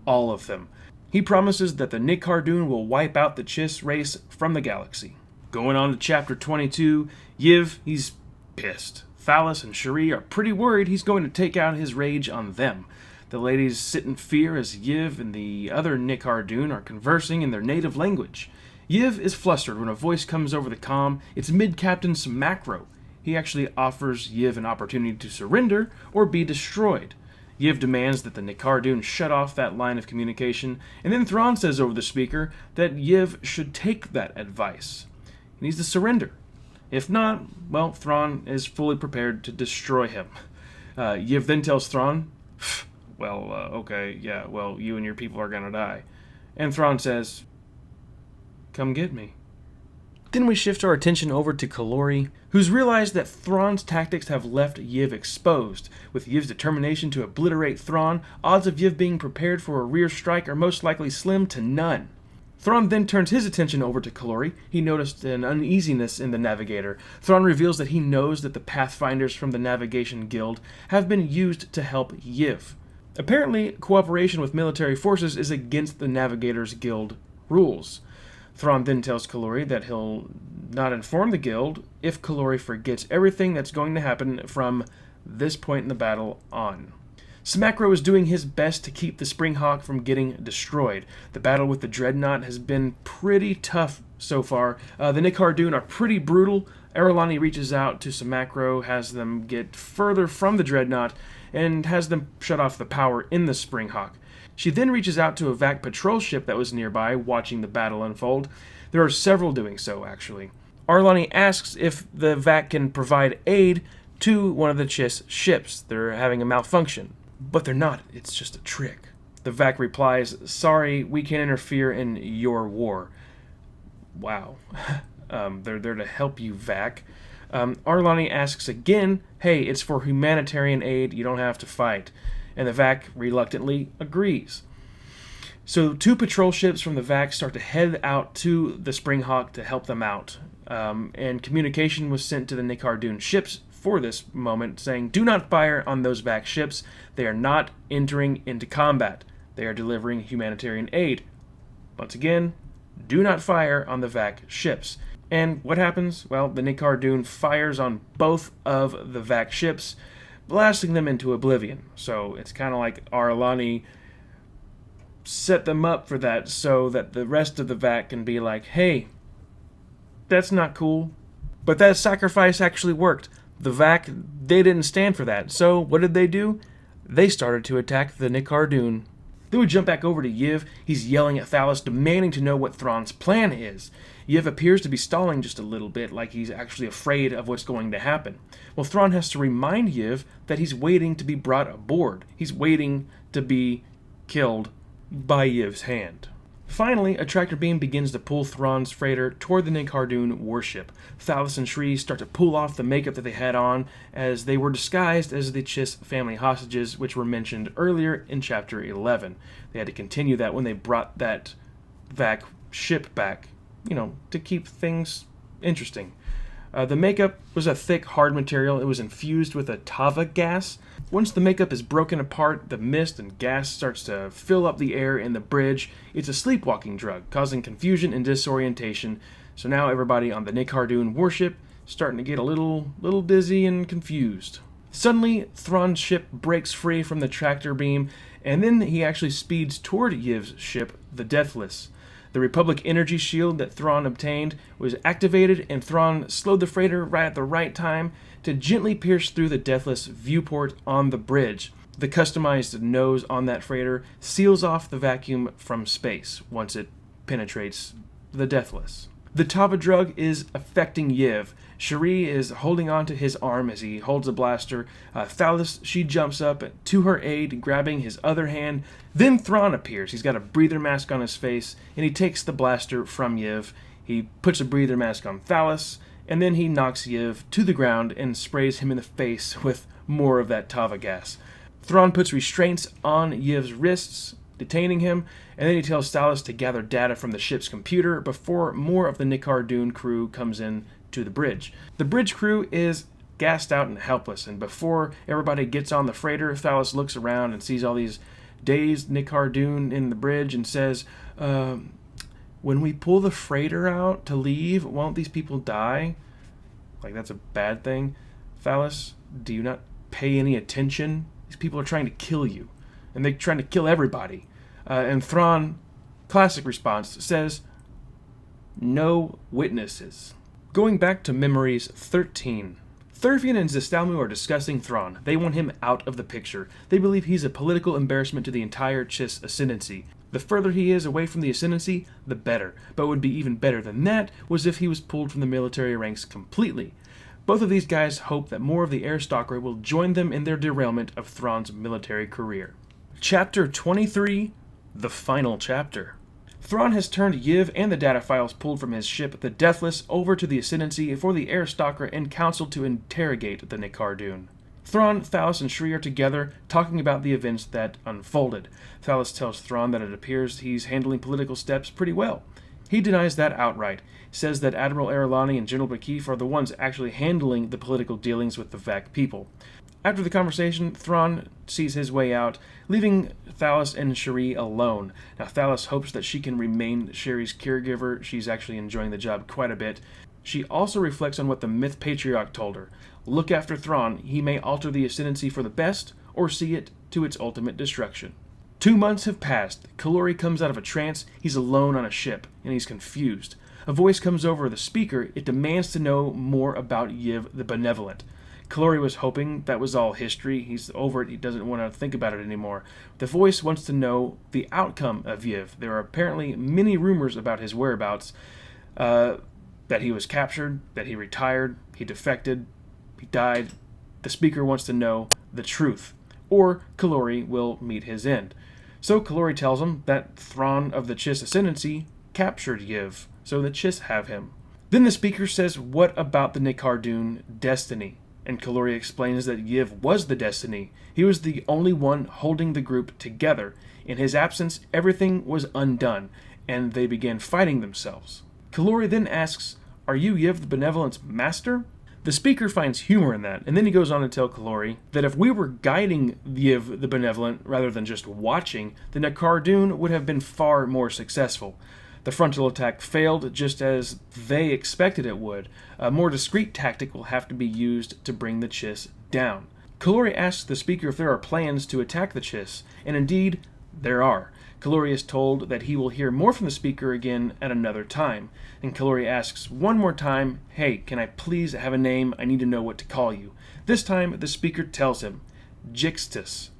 All of them. He promises that the Nikardun will wipe out the Chiss race from the galaxy. Going on to chapter 22, Yiv, he's pissed. Thalas and Shuri are pretty worried he's going to take out his rage on them. The ladies sit in fear as Yiv and the other Nikardun are conversing in their native language. Yiv is flustered when a voice comes over the comm. It's Mid-Captain Samacro. He actually offers Yiv an opportunity to surrender or be destroyed. Yiv demands that the Nikardun shut off that line of communication, and then Thrawn says over the speaker that Yiv should take that advice. He needs to surrender. If not, well, Thrawn is fully prepared to destroy him. Yiv then tells Thrawn, okay, yeah, well, you and your people are gonna die. And Thrawn says, come get me. Then we shift our attention over to Kalori, who's realized that Thrawn's tactics have left Yiv exposed. With Yiv's determination to obliterate Thrawn, odds of Yiv being prepared for a rear strike are most likely slim to none. Thrawn then turns his attention over to Kalori. He noticed an uneasiness in the Navigator. Thrawn reveals that he knows that the Pathfinders from the Navigation Guild have been used to help Yiv. Apparently, cooperation with military forces is against the Navigators Guild rules. Thrawn then tells Kalori that he'll not inform the guild if Kalori forgets everything that's going to happen from this point in the battle on. Samacro is doing his best to keep the Springhawk from getting destroyed. The battle with the Dreadnought has been pretty tough so far. The Nikardun are pretty brutal. Ar'alani reaches out to Samacro, has them get further from the Dreadnought, and has them shut off the power in the Springhawk. She then reaches out to a VAC patrol ship that was nearby, watching the battle unfold. There are several doing so, actually. Ar'alani asks if the VAC can provide aid to one of the Chiss ships. They're having a malfunction. But they're not. It's just a trick. The VAC replies, sorry, we can't interfere in your war. Wow. They're there to help you, VAC. Ar'alani asks again, hey, it's for humanitarian aid, you don't have to fight. And the VAC reluctantly agrees. So 2 patrol ships from the VAC start to head out to the Springhawk to help them out. And communication was sent to the Nikardun ships for this moment, saying, do not fire on those VAC ships. They are not entering into combat. They are delivering humanitarian aid. Once again, do not fire on the VAC ships. And what happens? Well, the Nikardun fires on both of the VAC ships, blasting them into oblivion. So it's kind of like Ar'alani set them up for that so that the rest of the VAC can be like, hey, that's not cool. But that sacrifice actually worked. The VAC, they didn't stand for that. So what did they do? They started to attack the Nikardun. Then we jump back over to Yiv. He's yelling at Thalas, demanding to know what Thrawn's plan is. Yiv appears to be stalling just a little bit, like he's actually afraid of what's going to happen. Well, Thrawn has to remind Yiv that he's waiting to be brought aboard. He's waiting to be killed by Yiv's hand. Finally, a tractor beam begins to pull Thrawn's freighter toward the Nikardun warship. Thalas and Shri start to pull off the makeup that they had on, as they were disguised as the Chiss family hostages, which were mentioned earlier in Chapter 11. They had to continue that when they brought that VAC ship back, to keep things Interesting. The makeup was a thick, hard material. It was infused with a tava gas. Once the makeup is broken apart, the mist and gas starts to fill up the air in the bridge. It's a sleepwalking drug, causing confusion and disorientation. So now everybody on the Nikardun warship is starting to get a little dizzy and confused. Suddenly, Thrawn's ship breaks free from the tractor beam, and then he actually speeds toward Yiv's ship, the Deathless. The Republic energy shield that Thrawn obtained was activated, and Thrawn slowed the freighter right at the right time to gently pierce through the Deathless viewport on the bridge. The customized nose on that freighter seals off the vacuum from space once it penetrates the Deathless. The Tava drug is affecting Yiv. Cherie is holding on to his arm as he holds a blaster. Thalos, she jumps up to her aid, grabbing his other hand. Then Thrawn appears. He's got a breather mask on his face, and he takes the blaster from Yiv. He puts a breather mask on Thalos, and then he knocks Yiv to the ground and sprays him in the face with more of that Tava gas. Thrawn puts restraints on Yiv's wrists, detaining him, and then he tells Thalos to gather data from the ship's computer before more of the Nikardun crew comes in to the bridge. The bridge crew is gassed out and helpless, and before everybody gets on the freighter, Thalos looks around and sees all these dazed Nikardun in the bridge and says, when we pull the freighter out to leave, won't these people die? Like, that's a bad thing. Thalos, do you not pay any attention? These people are trying to kill you, and they're trying to kill everybody. And Thrawn, classic response, says, no witnesses. Going back to Memories 13. Thurfian and Zestalmu are discussing Thrawn. They want him out of the picture. They believe he's a political embarrassment to the entire Chiss Ascendancy. The further he is away from the Ascendancy, the better. But what would be even better than that was if he was pulled from the military ranks completely. Both of these guys hope that more of the aristocracy will join them in their derailment of Thrawn's military career. Chapter 23, the final chapter. Thrawn has turned Yiv and the data files pulled from his ship, the Deathless, over to the Ascendancy for the aristocracy and council to interrogate the Nikardun. Thrawn, Thalos, and Cherie are together, talking about the events that unfolded. Thalos tells Thrawn that it appears he's handling political steps pretty well. He denies that outright, says that Admiral Erelani and General Bakif are the ones actually handling the political dealings with the Vac people. After the conversation, Thrawn sees his way out, leaving Thalos and Cherie alone. Now, Thalos hopes that she can remain Cherie's caregiver. She's actually enjoying the job quite a bit. She also reflects on what the Myth Patriarch told her. Look after Thrawn. He may alter the Ascendancy for the best, or see it to its ultimate destruction. 2 months have passed. Kalori comes out of a trance. He's alone on a ship, and he's confused. A voice comes over the speaker. It demands to know more about Yiv the Benevolent. Kalori was hoping that was all history. He's over it. He doesn't want to think about it anymore. The voice wants to know the outcome of Yiv. There are apparently many rumors about his whereabouts, that he was captured, that he retired, he defected, he died. The speaker wants to know the truth, or Kalori will meet his end. So Kalori tells him that Thrawn of the Chiss Ascendancy captured Yiv, so the Chiss have him. Then the speaker says, what about the Nikardun Destiny? And Kalori explains that Yiv was the Destiny. He was the only one holding the group together. In his absence, everything was undone, and they began fighting themselves. Kalori then asks, are you Yiv the Benevolent's master? The speaker finds humor in that, and then he goes on to tell Kalori that if we were guiding Yiv the Benevolent rather than just watching, the Nikardun would have been far more successful. The frontal attack failed just as they expected it would. A more discreet tactic will have to be used to bring the Chiss down. Kalori asks the speaker if there are plans to attack the Chiss, and indeed, there are. Kalori is told that he will hear more from the speaker again at another time. And Kalori asks one more time, hey, can I please have a name? I need to know what to call you. This time, the speaker tells him, Jixtus.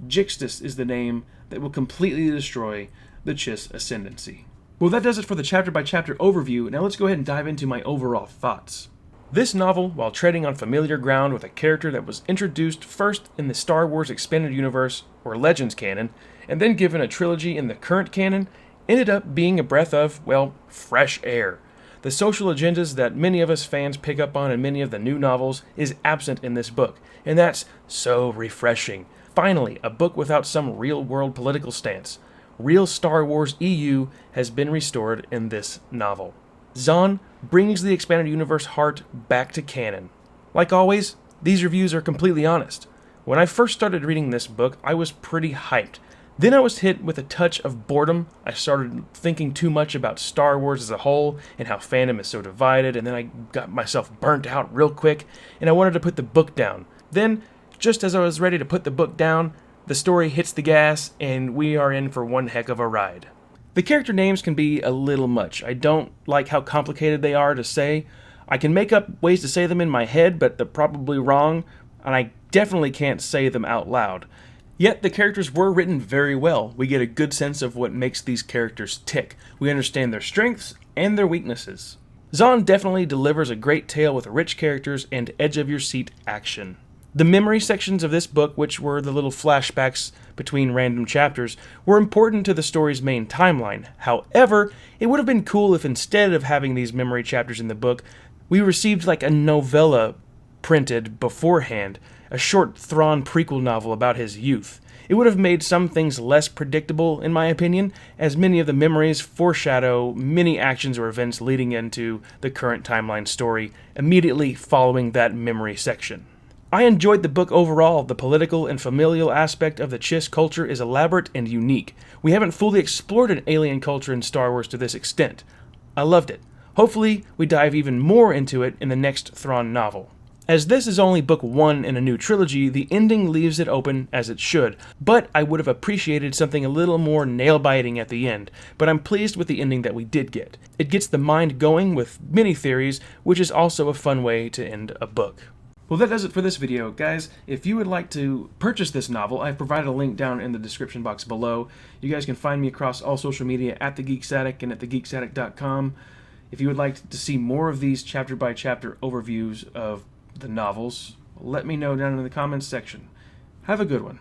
Jixtus is the name that will completely destroy the Chiss Ascendancy. Well, that does it for the chapter-by-chapter overview. Now let's go ahead and dive into my overall thoughts. This novel, while treading on familiar ground with a character that was introduced first in the Star Wars Expanded Universe, or Legends canon, and then given a trilogy in the current canon, ended up being a breath of, well, fresh air. The social agendas that many of us fans pick up on in many of the new novels is absent in this book, and that's so refreshing. Finally, a book without some real-world political stance. Real Star Wars EU has been restored in this novel. Zahn brings the expanded universe heart back to canon. Like always, these reviews are completely honest. When I first started reading this book, I was pretty hyped. Then I was hit with a touch of boredom. I started thinking too much about Star Wars as a whole and how fandom is so divided, and then I got myself burnt out real quick, and I wanted to put the book down. Then, just as I was ready to put the book down, the story hits the gas, and we are in for one heck of a ride. The character names can be a little much. I don't like how complicated they are to say. I can make up ways to say them in my head, but they're probably wrong, and I definitely can't say them out loud. Yet the characters were written very well. We get a good sense of what makes these characters tick. We understand their strengths and their weaknesses. Zahn definitely delivers a great tale with rich characters and edge-of-your-seat action. The memory sections of this book, which were the little flashbacks between random chapters, were important to the story's main timeline. However, it would have been cool if instead of having these memory chapters in the book, we received like a novella printed beforehand, a short Thrawn prequel novel about his youth. It would have made some things less predictable, in my opinion, as many of the memories foreshadow many actions or events leading into the current timeline story immediately following that memory section. I enjoyed the book overall. The political and familial aspect of the Chiss culture is elaborate and unique. We haven't fully explored an alien culture in Star Wars to this extent. I loved it. Hopefully, we dive even more into it in the next Thrawn novel. As this is only book 1 in a new trilogy, the ending leaves it open as it should, but I would have appreciated something a little more nail-biting at the end, but I'm pleased with the ending that we did get. It gets the mind going with many theories, which is also a fun way to end a book. Well, that does it for this video, guys. If you would like to purchase this novel, I've provided a link down in the description box below. You guys can find me across all social media at TheGeekSaddick and at TheGeekSaddick.com. If you would like to see more of these chapter-by-chapter overviews of the novels, let me know down in the comments section. Have a good one.